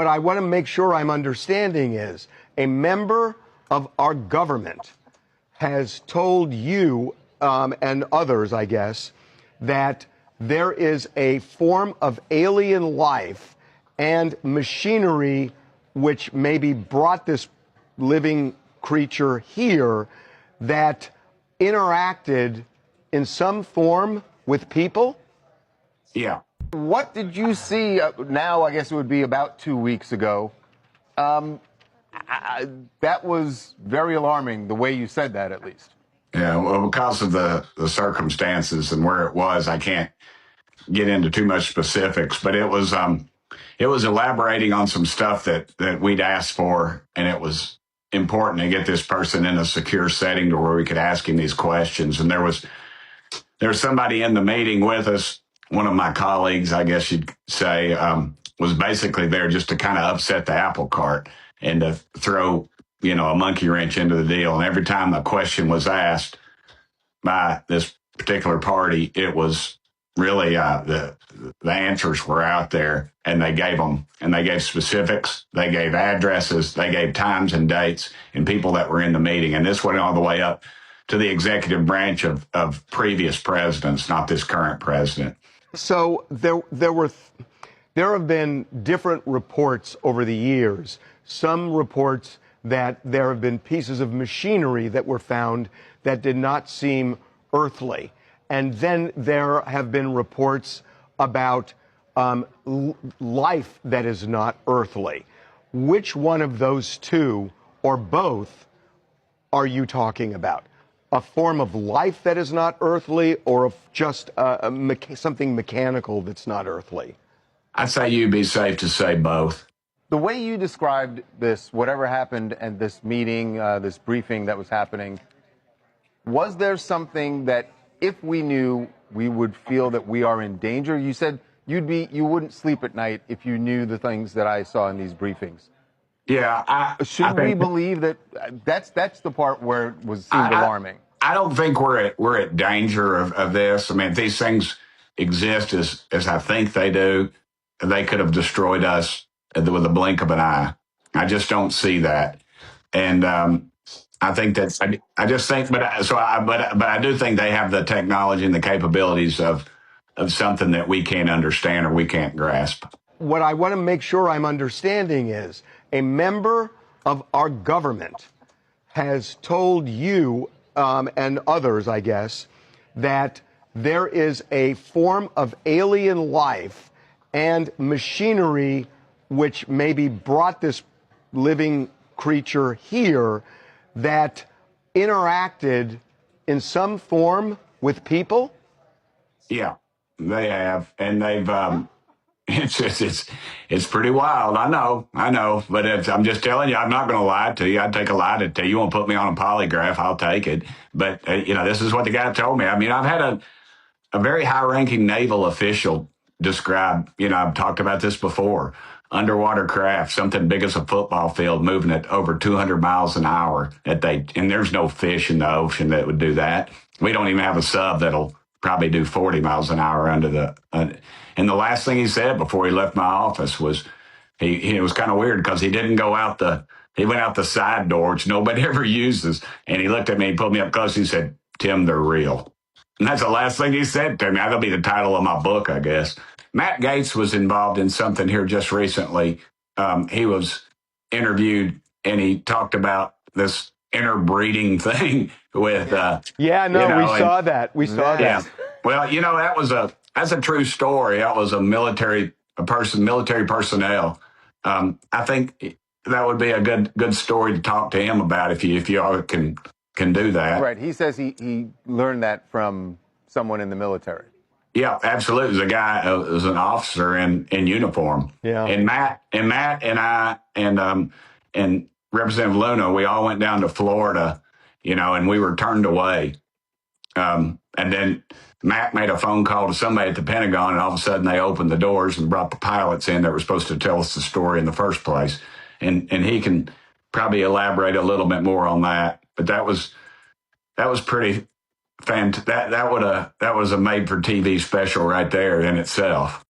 What I want to make sure I'm understanding is a member of our government has told you and others, I guess, that there is a form of alien life and machinery which maybe brought this living creature here that interacted in some form with people? Yeah. What did you see now? I guess it would be about 2 weeks ago. That was very alarming, the way you said that, at least. Yeah, well, because of the circumstances and where it was, I can't get into too much specifics, but it was elaborating on some stuff that we'd asked for, and it was important to get this person in a secure setting to where we could ask him these questions. And there was somebody in the meeting with us, one of my colleagues, I guess you'd say, was basically there just to kind of upset the apple cart and to throw, a monkey wrench into the deal. And every time a question was asked by this particular party, it was really the answers were out there, and they gave them, and they gave specifics, they gave addresses, they gave times and dates and people that were in the meeting. And this went all the way up to the executive branch of previous presidents, not this current president. So there have been different reports over the years. Some reports that there have been pieces of machinery that were found that did not seem earthly. And then there have been reports about life that is not earthly. Which one of those two, or both, are you talking about? A form of life that is not earthly, or just something mechanical that's not earthly? I'd say you'd be safe to say both. The way you described this, whatever happened at this meeting, this briefing that was happening, was there something that if we knew, we would feel that we are in danger? You said you wouldn't sleep at night if you knew the things that I saw in these briefings. Yeah, should we believe that? That's the part where it seemed alarming. I don't think we're at danger of this. I mean, if these things exist as I think they do, they could have destroyed us with a blink of an eye. I just don't see that, and I think that's. I just think, but I do think they have the technology and the capabilities of something that we can't understand or we can't grasp. What I want to make sure I'm understanding is a member of our government has told you and others, I guess, that there is a form of alien life and machinery which maybe brought this living creature here that interacted in some form with people? Yeah, they have, and they've. It's pretty wild. I know, but I'm just telling you, I'm not going to lie to you. I'd take a lie to tell you. You want to put me on a polygraph, I'll take it. But this is what the guy told me. I mean, I've had a very high-ranking naval official describe. I've talked about this before. Underwater craft, something big as a football field, moving at over 200 miles an hour. And there's no fish in the ocean that would do that. We don't even have a sub that'll probably do 40 miles an hour under the. And the last thing he said before he left my office was, it was kind of weird because he didn't go out he went out the side door, which nobody ever uses. And he looked at me, he pulled me up close, and he said, "Tim, they're real." And that's the last thing he said to me. That'll be the title of my book, I guess. Matt Gaetz was involved in something here just recently. He was interviewed, and he talked about this interbreeding thing with. We saw that. We saw that. Yeah. Well, that's a true story. That was military personnel. I think that would be a good story to talk to him about if you all can do that. Right. He says he learned that from someone in the military. Yeah, absolutely. It was a guy, it was an officer in uniform. Yeah. And Matt and I and Representative Luna, we all went down to Florida, and we were turned away. And then Matt made a phone call to somebody at the Pentagon, and all of a sudden they opened the doors and brought the pilots in that were supposed to tell us the story in the first place. And he can probably elaborate a little bit more on that. But that was pretty fantastic. That was a made for TV special right there in itself.